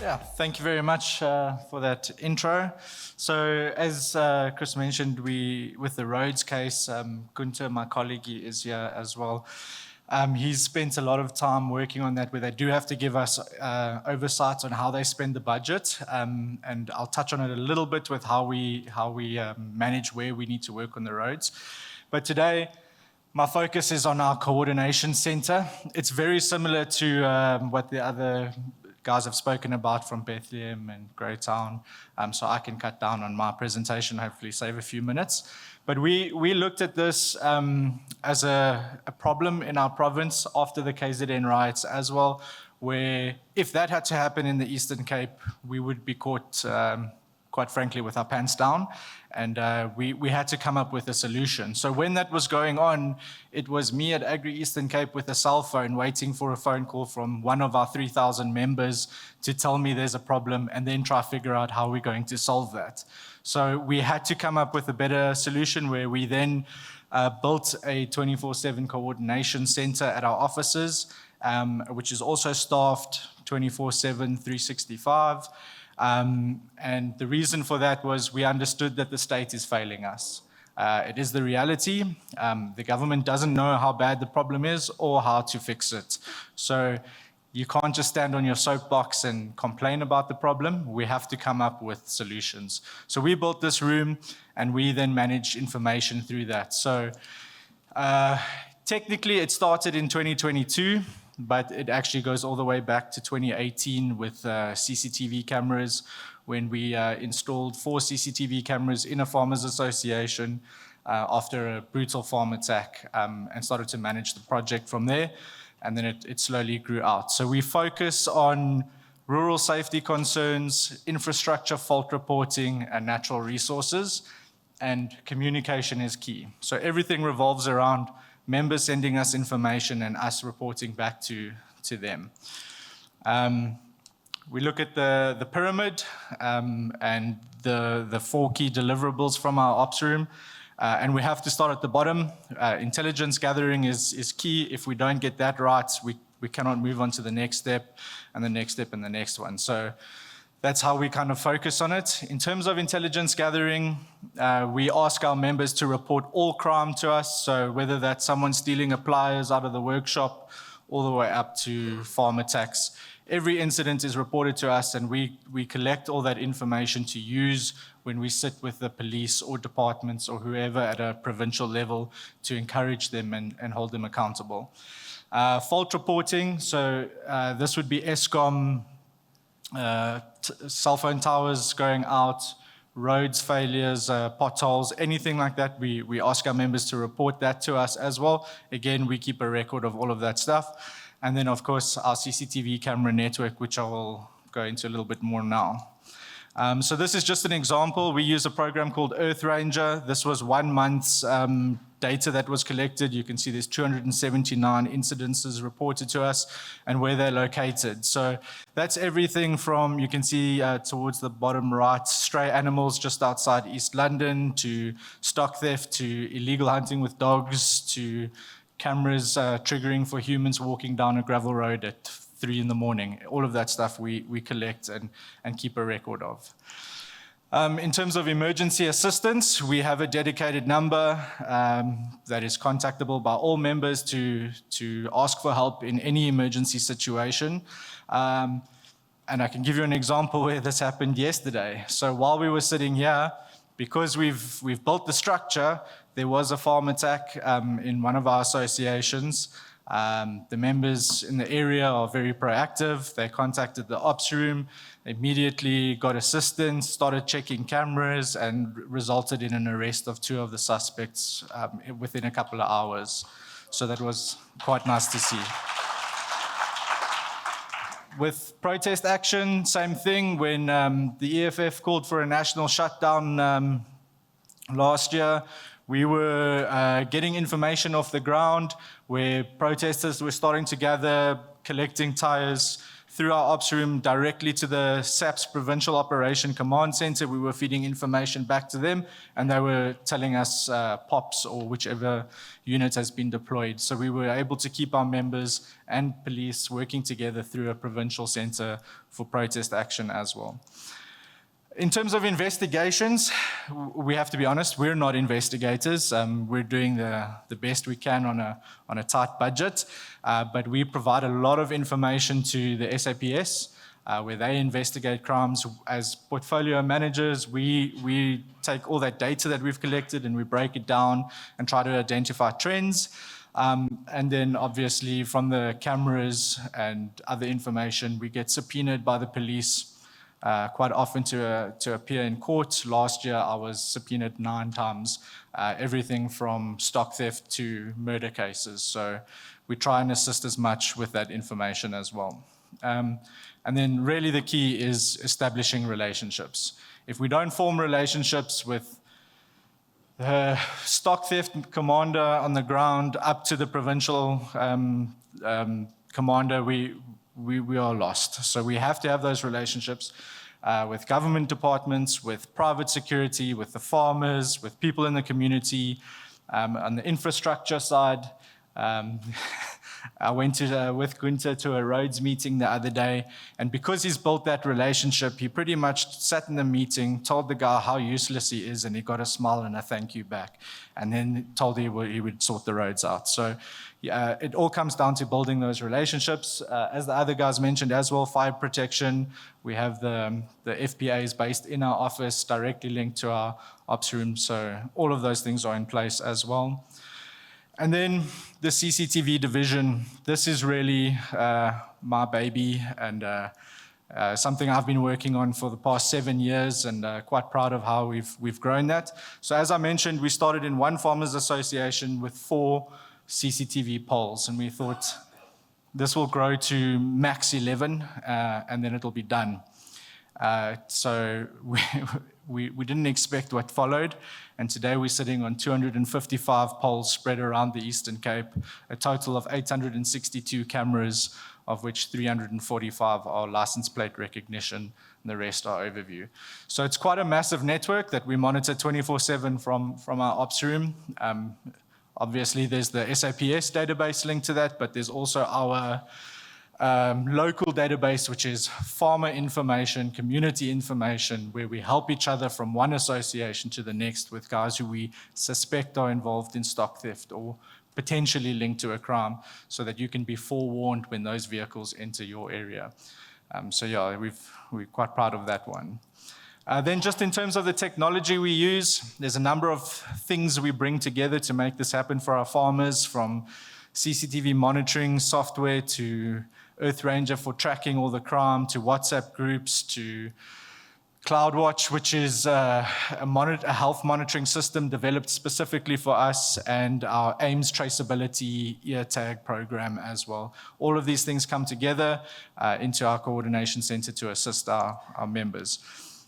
Yeah, thank you very much for that intro. So as Chris mentioned, with the roads case, Gunther, my colleague, is here as well. He's spent a lot of time working on that, where they do have to give us oversight on how they spend the budget, and I'll touch on it a little bit with how we manage where we need to work on the roads. But today, my focus is on our coordination center. It's very similar to what the other guys have spoken about from Bethlehem and Greytown, so I can cut down on my presentation, hopefully save a few minutes. But we looked at this as a problem in our province after the KZN riots as well, where if that had to happen in the Eastern Cape, we would be caught, quite frankly, with our pants down. And we had to come up with a solution. So when that was going on, it was me at Agri Eastern Cape with a cell phone waiting for a phone call from one of our 3,000 members to tell me there's a problem and then try to figure out how we're going to solve that. So we had to come up with a better solution, where we then built a 24/7 coordination center at our offices, which is also staffed 24/7, 365. And the reason for that was we understood that the state is failing us. It is the reality. The government doesn't know how bad the problem is or how to fix it. So you can't just stand on your soapbox and complain about the problem. We have to come up with solutions. So we built this room, and we then manage information through that. So technically it started in 2022, but it actually goes all the way back to 2018 with CCTV cameras, when we installed 4 CCTV cameras in a farmers association after a brutal farm attack, and started to manage the project from there. And then it slowly grew out. So we focus on rural safety concerns, infrastructure fault reporting, and natural resources, and communication is key. So everything revolves around members sending us information and us reporting back to them. We look at the pyramid and the 4 key deliverables from our ops room. And we have to start at the bottom. Intelligence gathering is key. If we don't get that right, we cannot move on to the next step, and the next step, and the next one. So that's how we kind of focus on it. In terms of intelligence gathering, we ask our members to report all crime to us. So whether that's someone stealing a pliers out of the workshop, all the way up to farm attacks, every incident is reported to us, and we collect all that information to use when we sit with the police or departments or whoever at a provincial level to encourage them and hold them accountable. Fault reporting, so this would be Eskom, cell phone towers going out, roads failures, potholes, anything like that. We ask our members to report that to us as well. Again, we keep a record of all of that stuff. And then, of course, our CCTV camera network, which I will go into a little bit more now. So this is just an example. We use a program called Earth Ranger. This was 1 month's data that was collected. You can see there's 279 incidences reported to us and where they're located. So that's everything from, you can see towards the bottom right, stray animals just outside East London, to stock theft, to illegal hunting with dogs, to cameras triggering for humans walking down a gravel road at 3 in the morning. All of that stuff we collect and keep a record of. In terms of emergency assistance, we have a dedicated number that is contactable by all members to ask for help in any emergency situation. And I can give you an example where this happened yesterday. So while we were sitting here, because we've built the structure, there was a farm attack in one of our associations. The members in the area are very proactive. They contacted the ops room, immediately got assistance, started checking cameras, and resulted in an arrest of 2 of the suspects within a couple of hours. So that was quite nice to see. With protest action, same thing. When the EFF called for a national shutdown last year, we were getting information off the ground where protesters were starting to gather, collecting tires, through our ops room directly to the SAPS Provincial Operation Command Center. We were feeding information back to them, and they were telling us POPs or whichever unit has been deployed. So we were able to keep our members and police working together through a provincial center for protest action as well. In terms of investigations, we have to be honest, we're not investigators. We're doing the best we can on a tight budget, but we provide a lot of information to the SAPS, where they investigate crimes. As portfolio managers, we take all that data that we've collected and we break it down and try to identify trends. And then obviously from the cameras and other information, we get subpoenaed by the police quite often to appear in court. Last year, I was subpoenaed 9 times, everything from stock theft to murder cases. So we try and assist as much with that information as well. And then really the key is establishing relationships. If we don't form relationships with the stock theft commander on the ground up to the provincial commander, we are lost. So we have to have those relationships with government departments, with private security, with the farmers, with people in the community, on the infrastructure side. I went with Günther to a roads meeting the other day, and because he's built that relationship, he pretty much sat in the meeting, told the guy how useless he is, and he got a smile and a thank you back, and then told he would sort the roads out. So it all comes down to building those relationships. As the other guys mentioned as well, fire protection, we have the FPAs based in our office, directly linked to our ops room, so all of those things are in place as well. And then the CCTV division, this is really my baby, and something I've been working on for the past 7 years, and quite proud of how we've grown that. So as I mentioned, we started in one farmers association with 4 CCTV poles, and we thought this will grow to max 11, and then it'll be done. So we didn't expect what followed, and today we're sitting on 255 poles spread around the Eastern Cape, a total of 862 cameras, of which 345 are license plate recognition, and the rest are overview. So it's quite a massive network that we monitor 24/7 from our ops room. Obviously, there's the SAPS database linked to that, but there's also our local database, which is farmer information, community information, where we help each other from one association to the next with guys who we suspect are involved in stock theft or potentially linked to a crime, so that you can be forewarned when those vehicles enter your area. So yeah, we're quite proud of that one. Then just in terms of the technology we use, there's a number of things we bring together to make this happen for our farmers, from CCTV monitoring software to Earth Ranger for tracking all the crime, to WhatsApp groups, to CloudWatch, which is a health monitoring system developed specifically for us, and our AIMS traceability ear tag program as well. All of these things come together into our coordination center to assist our members.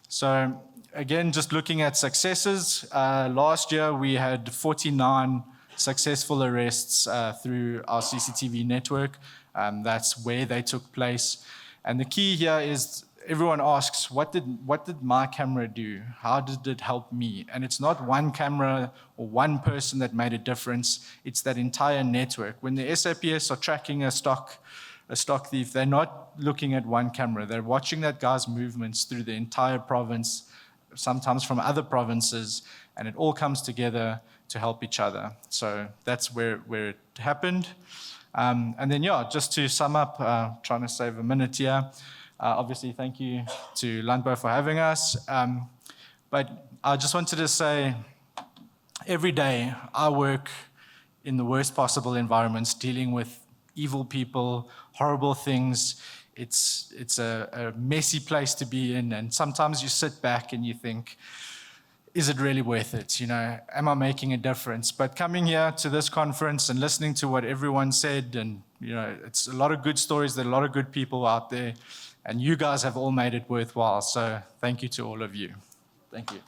So again, just looking at successes, last year we had 49 successful arrests through our CCTV network. That's where they took place. And the key here is everyone asks, what did my camera do? How did it help me? And it's not one camera or one person that made a difference. It's that entire network. When the SAPS are tracking a stock thief, they're not looking at one camera. They're watching that guy's movements through the entire province, sometimes from other provinces, and it all comes together to help each other. So that's where it happened. And then, yeah, just to sum up, trying to save a minute here. Obviously, thank you to Landbou for having us. But I just wanted to say, every day I work in the worst possible environments, dealing with evil people, horrible things. It's a messy place to be in, and sometimes you sit back and you think, is it really worth it? You know, am I making a difference? But coming here to this conference and listening to what everyone said, and you know, it's a lot of good stories. There are a lot of good people out there, and you guys have all made it worthwhile. So thank you to all of you. Thank you.